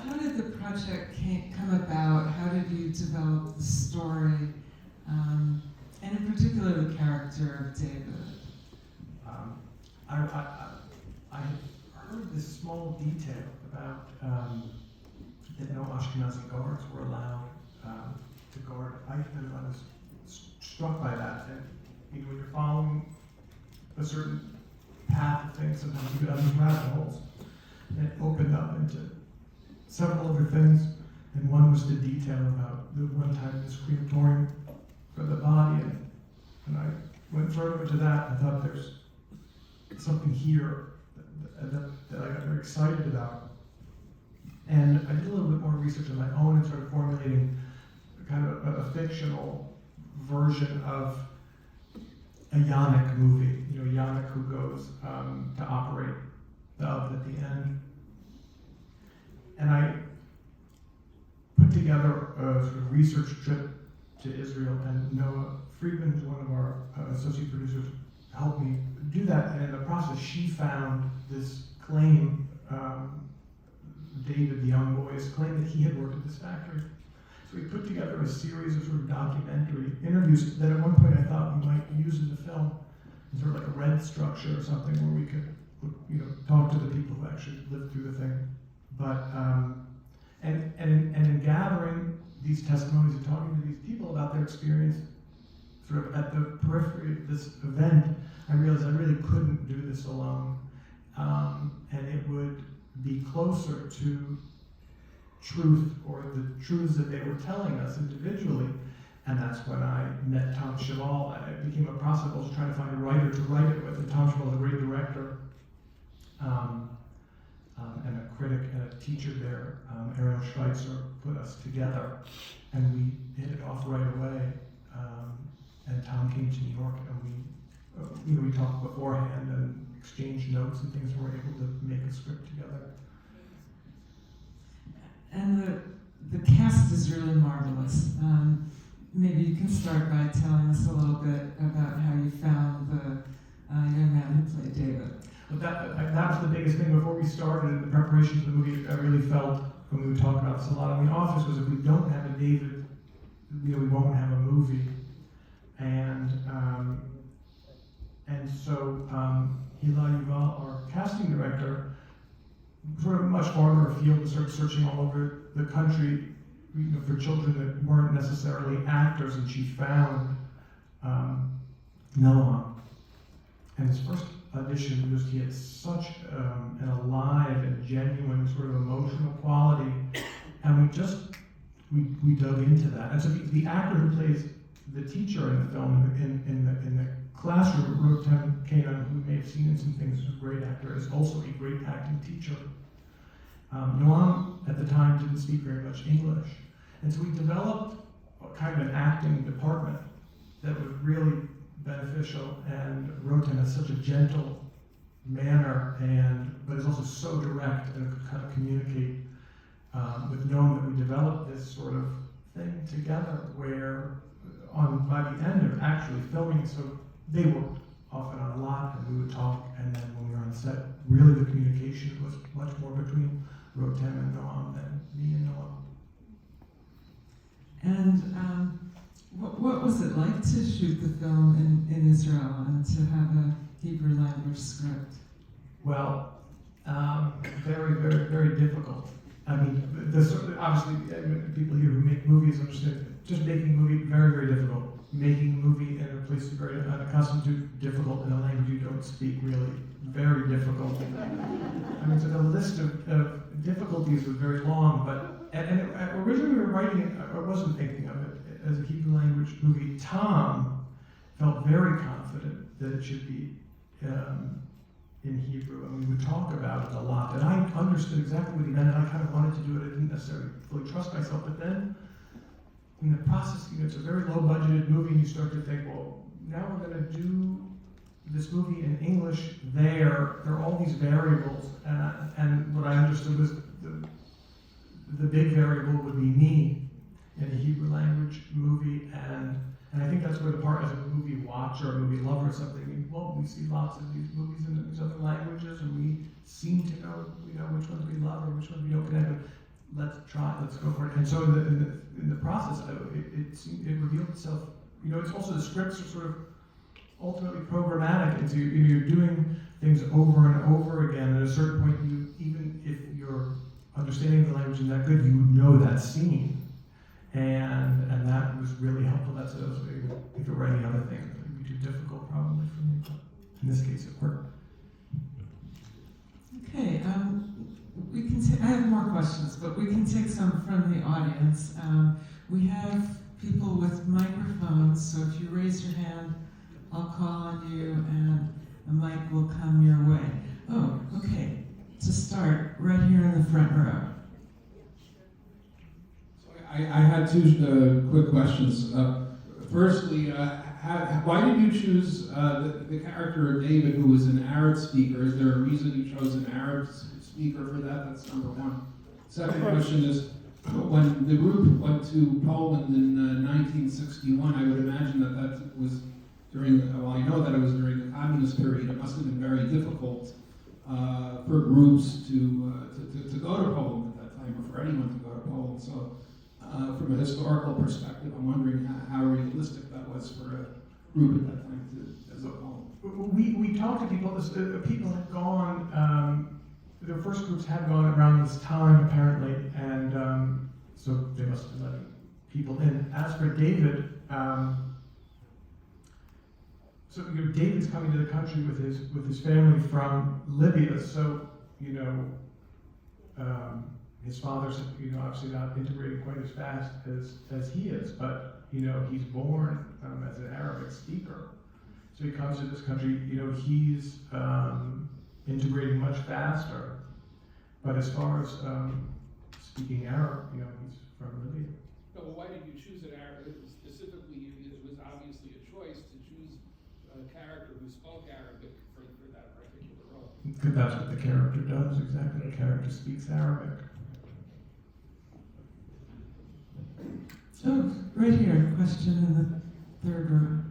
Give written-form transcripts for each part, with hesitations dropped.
how did the project come about? How did you develop the story, and in particular the character of David? I heard this small detail about that no Ashkenazi guards were allowed to guard Eichmann. I was struck by that. And when you're following a certain path of things, sometimes you get out of rabbit holes. And it opened up into several other things, and one was the detail about the one time in this crematorium for the body, and I went further into that. I thought there's something here that I got very excited about. And I did a little bit more research on my own and started formulating kind of a fictional version of a Yannick movie. You know, Yannick who goes to operate the oven at the end. And I put together a sort of research trip to Israel, and Noah Friedman, who's one of our associate producers, helped me do that. And in the process, she found this claim, David, the young boy's claim that he had worked at this factory. So we put together a series of sort of documentary interviews that at one point I thought we might use in the film, sort of like a red structure or something where we could, you know, talk to the people who actually lived through the thing. But and in gathering these testimonies and talking to these people about their experience, sort of at the periphery of this event, I realized I really couldn't do this alone, and it would be closer to truth, or the truths that they were telling us individually. And that's when I met Tom Cheval. It became a process of trying to find a writer to write it with. And Tom Cheval is a great director, and a critic and a teacher there. Ariel Schweitzer put us together, and we hit it off right away. And Tom came to New York, and we talked beforehand and exchanged notes and things, and were able to make a script together. And the cast is really marvelous. Maybe you can start by telling us a little bit about how you found the young man who played David. But that was the biggest thing before we started in the preparation of the movie. I really felt, when we would talk about this a lot in the office, was if we don't have a David, we won't have a movie. And so Hila Yuval, our casting director, sort of much farther afield, and started searching all over the country, for children that weren't necessarily actors, and she found Noah. And his first audition was, he had such an alive and genuine sort of emotional quality, and we dug into that. And so the actor who plays the teacher in the film, in the classroom, Rotem Kanan, who you may have seen in some things, is a great actor, is also a great acting teacher. Noam at the time didn't speak very much English, and so we developed a kind of an acting department that was really beneficial, and Rotem has such a gentle manner, but is also so direct and could kind of communicate with Noam, that we developed this sort of thing together where by the end of actually filming, so they worked often on a lot, and we would talk, and then when we were on set, really the communication was much more between Rotem and Noam than me and Noam. And what was it like to shoot the film in Israel and to have a Hebrew language script? Well, very, very, very difficult. I mean, obviously, people here who make movies understand, just making a movie, very, very difficult. Making a movie in a place you're very unaccustomed to, difficult. In a language you don't speak, really, very difficult. I mean, so the list of difficulties was very long, but originally we were writing it, I wasn't thinking of it as a Hebrew language movie. Tom felt very confident that it should be in Hebrew, and we would talk about it a lot. And I understood exactly what he meant, and I kind of wanted to do it. I didn't necessarily fully trust myself, but then in the process, it's a very low-budgeted movie, and you start to think, well, now we're going to do this movie in English. There are all these variables, and what I understood was the big variable would be me in a Hebrew language movie, and I think that's where the part as a movie watcher, a movie lover or something, we see lots of these movies in these other languages, and we seem to know, which ones we love or which ones we don't connect with. let's go for it. And so in the process, it revealed itself. It's also the scripts are sort of ultimately programmatic. Into you're doing things over and over again. At a certain point, even if your understanding of the language isn't that good, you know that scene, and that was really helpful. That's what I was able. If it were any other thing, it would be too difficult probably for me. But in this case, it worked. Okay, we can. I have more questions, but we can take some from the audience. We have people with microphones, so if you raise your hand, I'll call on you, and a mic will come your way. Oh, okay. To start, right here in the front row. So I had two quick questions. Firstly, why did you choose the character of David, who was an Arab speaker? Is there a reason you chose an Arab speaker for that? That's number one. Second question is, when the group went to Poland in 1961, I would imagine that was during, well, I know that it was during the communist period. It must have been very difficult for groups to go to Poland at that time, or for anyone to go to Poland. So from a historical perspective, I'm wondering how realistic that was for a group at that time to visit Poland. We talked to people. People had gone. The first groups had gone around this time apparently, and so they must have been letting people in. As for David, so David's coming to the country with his family from Libya. So his father's obviously not integrated quite as fast as he is, but he's born as an Arabic speaker. So he comes to this country. He's integrating much faster. But as far as speaking Arab, he's from Libya. No, well, why did you choose an Arab? Specifically, it was obviously a choice to choose a character who spoke Arabic for that particular role. Because that's what the character does, exactly. The character speaks Arabic. Oh, right here, question in the third row.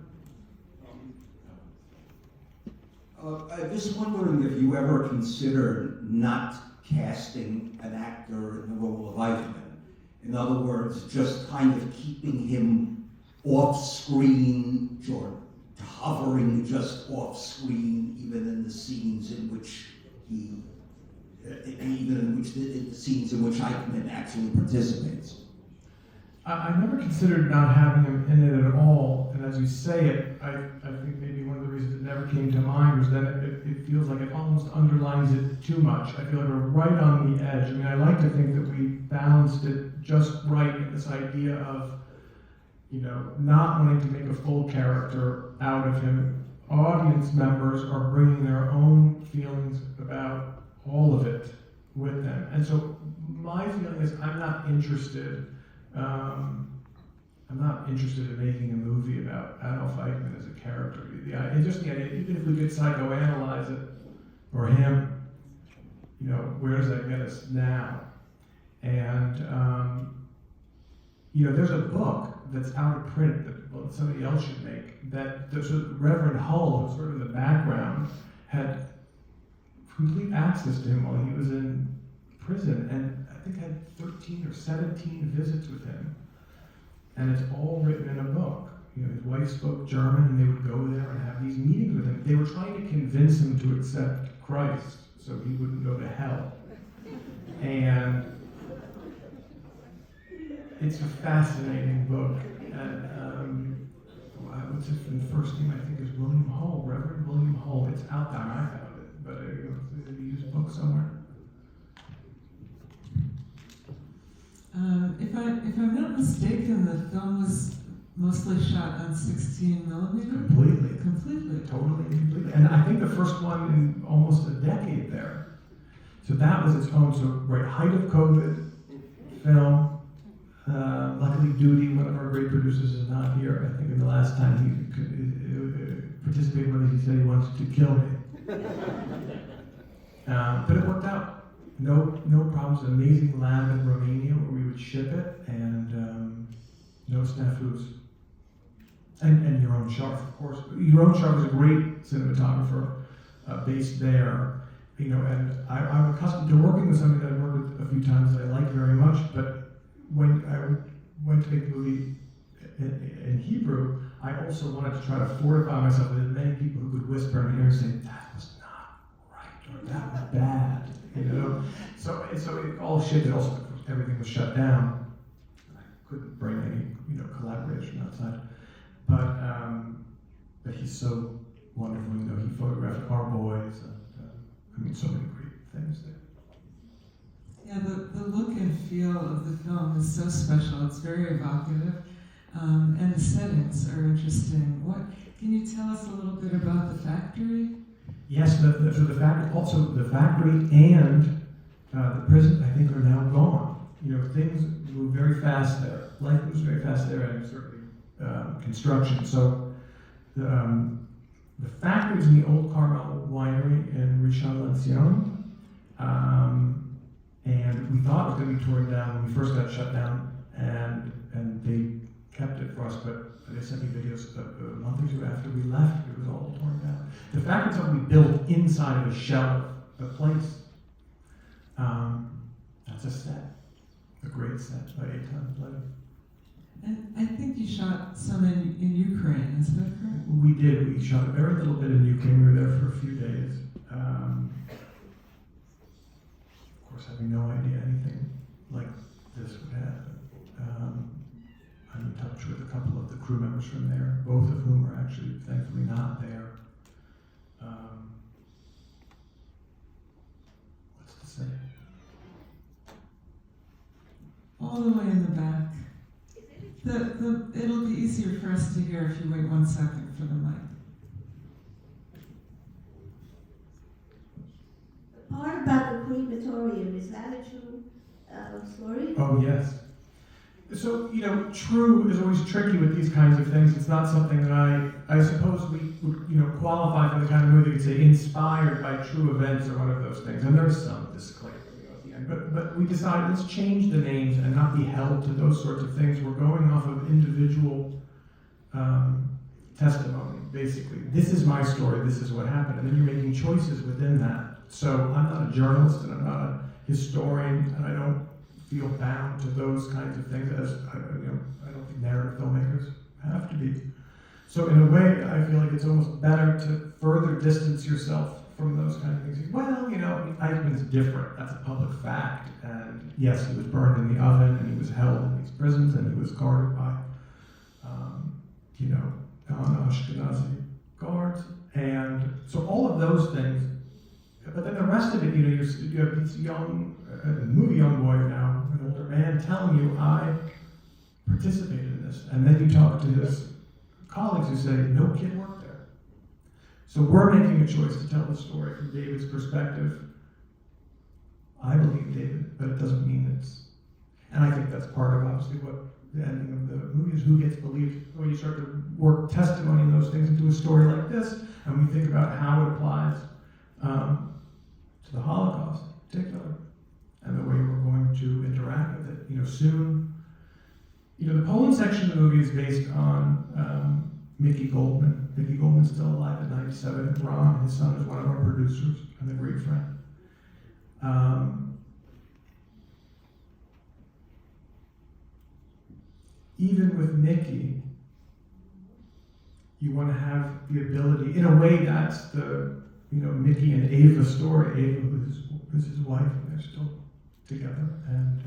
I'm just wondering if you ever considered not casting an actor in the role of Eichmann. In other words, just kind of keeping him off screen, or hovering just off screen, even in the scenes in which the scenes in which Eichmann actually participates. I never considered not having him in it at all, and as you say it, I think maybe one of the reasons it never came to mind was that it feels like it almost underlines it too much. I feel like we're right on the edge. I mean, I like to think that we balanced it just right in this idea of, not wanting to make a full character out of him. Audience members are bringing their own feelings about all of it with them, and so my feeling is I'm not interested in making a movie about Adolf Eichmann as a character. Just the idea, even if we could psychoanalyze it, or him, where does that get us now? And, there's a book that's out of print that somebody else should make, that Reverend Hull, who's sort of in the background, had complete access to him while he was in prison, and I think had 13 or 17 visits with him. And it's all written in a book. His wife spoke German, and they would go there and have these meetings with him. They were trying to convince him to accept Christ so he wouldn't go to hell. And it's a fascinating book. And what's his first name? I think is William Hull, Reverend William Hull. It's out there. I found it, but it's a used book somewhere. If I'm not mistaken, the film was mostly shot on 16 millimeter? Completely. Totally, completely. And I think the first one in almost a decade there. So that was its own, height of COVID, film. Luckily, Duty, one of our great producers, is not here. I think in the last time he could participate with us, he said he wanted to kill me. But it worked out. No problems. An amazing lab in Romania where we would ship it, and no snafus. And Yaron Sharf, of course. Yaron Sharf is a great cinematographer based there. And I'm accustomed to working with somebody that I've worked with a few times that I like very much, but when I went to make the movie in Hebrew, I also wanted to try to fortify myself with as many people who could whisper in my ear and say, that was not right, or that was bad, you know? So it all shifted. Also, everything was shut down. I couldn't bring any, collaboration outside. But he's so wonderful. He photographed our boys, and so many great things there. Yeah, the look and feel of the film is so special. It's very evocative, and the settings are interesting. Can you tell us a little bit about the factory? Yes, the factory and the prison, I think, are now gone. Things move very fast there. Life moves very fast there, and certainly construction. So the factory is in the Old Carmel Winery in Rishon LeZion. And we thought it was going to be torn down when we first got shut down, and they kept it for us, but they sent me videos a month or two after we left. It was all torn down. The fact it's something we built inside of a shell of a place, that's a set, a great set by 8 times 11. And I think you shot some in Ukraine, is that correct? We did. We shot a very little bit in Ukraine. We were there for a few days. Of course, having no idea anything like this would happen. I'm in touch with a couple of the crew members from there, both of whom are actually, thankfully, not there. What's to say? All the way in the back. It'll be easier for us to hear if you wait 1 second for the mic. The part about the crematorium, is that a true story? Oh, yes. So, true is always tricky with these kinds of things. It's not something that I suppose we would, qualify for the kind of movie that could say inspired by true events or one of those things. And there's some disclaimer at the end. But we decided, let's change the names and not be held to those sorts of things. We're going off of individual testimony, basically. This is my story, this is what happened. And then you're making choices within that. So I'm not a journalist and I'm not a historian, and I don't feel bound to those kinds of things as I don't think narrative filmmakers have to be. So in a way, I feel like it's almost better to further distance yourself from those kind of things. Well, Eichmann's different. That's a public fact. And yes, he was burned in the oven, and he was held in these prisons, and he was guarded by, non-Ashkenazi guards. And so all of those things. But then the rest of it, you have this young, movie young boy now, an older man, telling you, I participated in this. And then you talk to his colleagues who say, no kid worked there. So we're making a choice to tell the story from David's perspective. I believe David, but it doesn't mean it's... And I think that's part of, obviously, what the ending of the movie is, who gets believed. When you start to work testimony and those things into a story like this, and we think about how it applies to the Holocaust in particular, and the way we're going to interact with it. Soon, the Poland section of the movie is based on Mickey Goldman. Mickey Goldman's still alive at 97. Ron, his son, is one of our producers and a great friend. Even with Mickey, you want to have the ability, in a way that's the Mickey and Ava story. Ava was his wife, and they're still together. And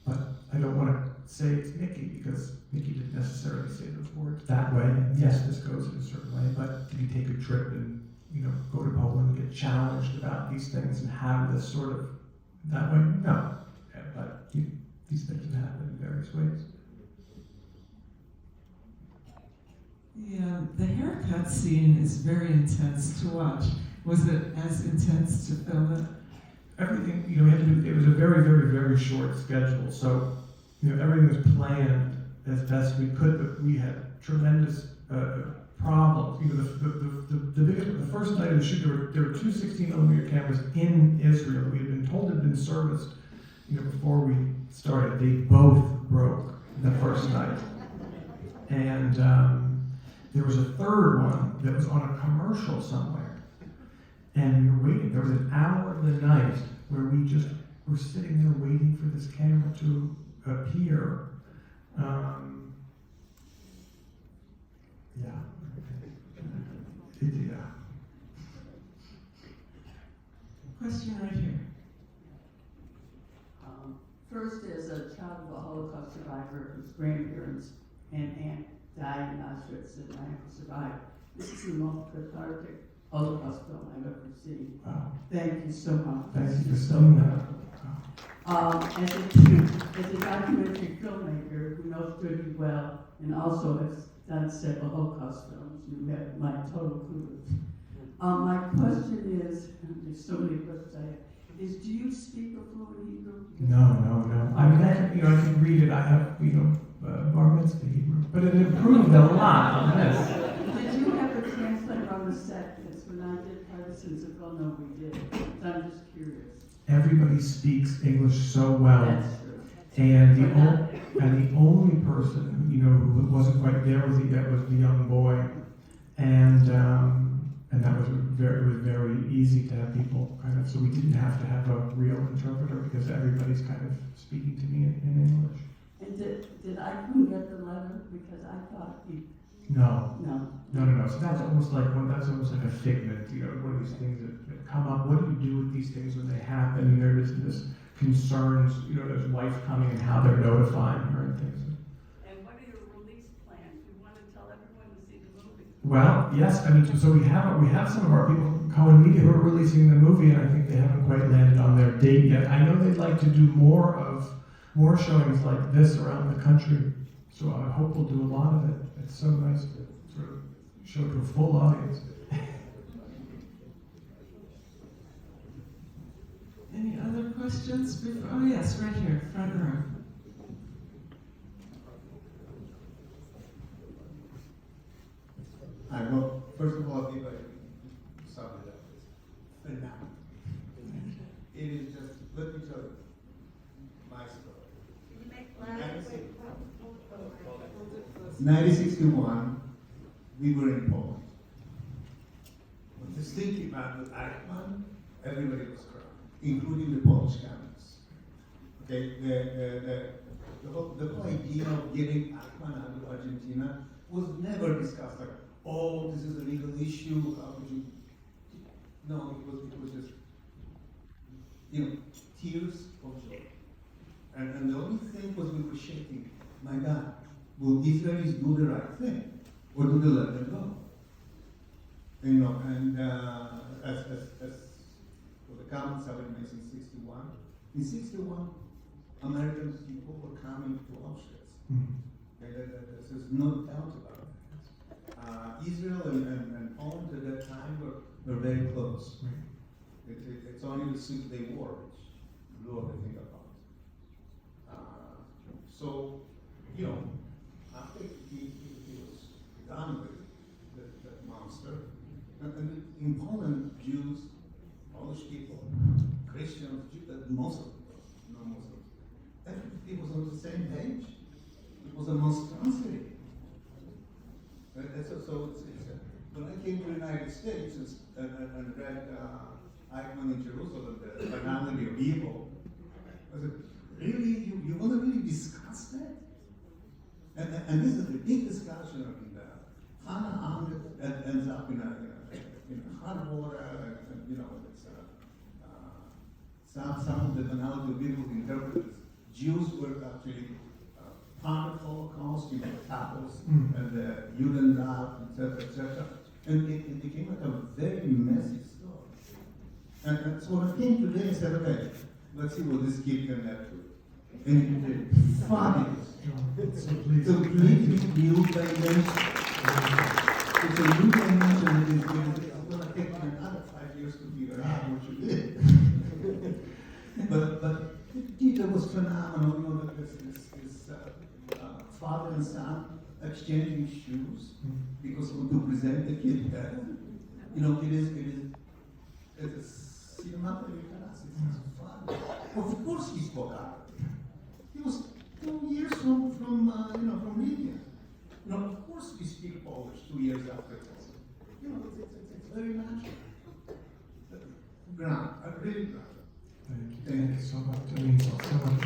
but I don't want to say it's Mickey, because Mickey didn't necessarily say those words that way. And yes, this goes in a certain way, but did he take a trip and go to Poland and get challenged about these things and have this sort of that way? No. Yeah, but these things have happened in various ways. The haircut scene is very intense to watch. Was it as intense to film it? Everything, we had to do, it was a very, very, very short schedule. So, everything was planned as best we could, but we had tremendous problems. The first night of the shoot, there were two 16mm cameras in Israel. We had been told had been serviced, before we started. They both broke the first night. And there was a third one that was on a commercial somewhere. And we were waiting. There was an hour of the night where we just we're sitting there waiting for this camera to appear. Yeah. Yeah. Question right here. First, as a child of a Holocaust survivor whose grandparents and aunt died in Auschwitz and I have survived, this is the most cathartic Holocaust film I've ever seen. Wow. Thank you so much. Thank you for This is saying so that. Wow. As a documentary filmmaker who knows Turkey well and also has done several Holocaust films, you have my total kudos. My question is, there's so many questions I have, is do you speak a fluent Hebrew? No. I mean, I can read it. I have, bar mitzvah Hebrew, but it improved a lot on this. Did you have a translator on the set? Because when I did Partisans of Oh no, we did. I'm just curious. Everybody speaks English so well, That's true. and the only person who wasn't quite there was the young boy, and that was very easy to have people kind of. So we didn't have to have a real interpreter because everybody's kind of speaking to me in English. And did I couldn't get the letter because I thought he No. no. So that's almost like a figment. One of these things that come up. What do you do with these things when they happen? And there is this concerns. There's wife coming and how they're notifying her and things. And what are your release plans? You want to tell everyone to see the movie? Well, yes. I mean, so we have some of our people from Cohen Media who are releasing the movie, and I think they haven't quite landed on their date yet. I know they'd like to do more showings like this around the country. So I hope we'll do a lot of it. It's so nice to sort of show to a full audience. Any other questions? Oh yes, right here, front row. Hi, well, first of all, everybody, sorry about this. But now, it is just, let me tell you my story. 1961, we were in Poland. Just thinking about the Eichmann, everybody was crying, including the Polish cameras. Okay, the whole idea of getting Eichmann out of Argentina was never discussed. Like, oh, this is a legal issue. How would you? No, it was just tears of joy. And the only thing was we were shaking. My God, will Israelis do the right thing, or do they let them go? And as for the comments I would mention 61. In 61, American people were coming to Auschwitz. There's no doubt about that. Israel and Poland at that time were very close. It's only the 6-day war which blew everything apart. So, after he was done with that monster, and in Poland, Jews, Polish people, Christians, most of them, everybody was on the same page. It was a monstrosity. So when I came to the United States and read Eichmann in Jerusalem, the finality of evil, I said, really, you want to really discuss that? And this is the big discussion. I mean, Hannah Arendt ends up in hot water, and it's some of the finality of evil interpreters. Jews were actually part of the Holocaust, Tappers and the Judenrat, etc. And it became like a very messy story. And so when I came today, I said, okay, let's see what this kid can add to it. And it did. Fabulous. It's a completely new dimension. It's a new dimension that is going to take me another 5 years to figure out what you did. but it was phenomenal. This father and son exchanging shoes because to present the kid better. It's a cinematic class. It's fun. Of course, he spoke out. He was 2 years from Reade. Of course, we speak Polish 2 years after this. It's very natural. Ground, really ground. Thank you so much. That means so much.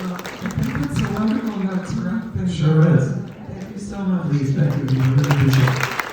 Well, I think that's a wonderful note to wrap things up. Sure is. Thank you so much. Please, thank you. We really appreciate it.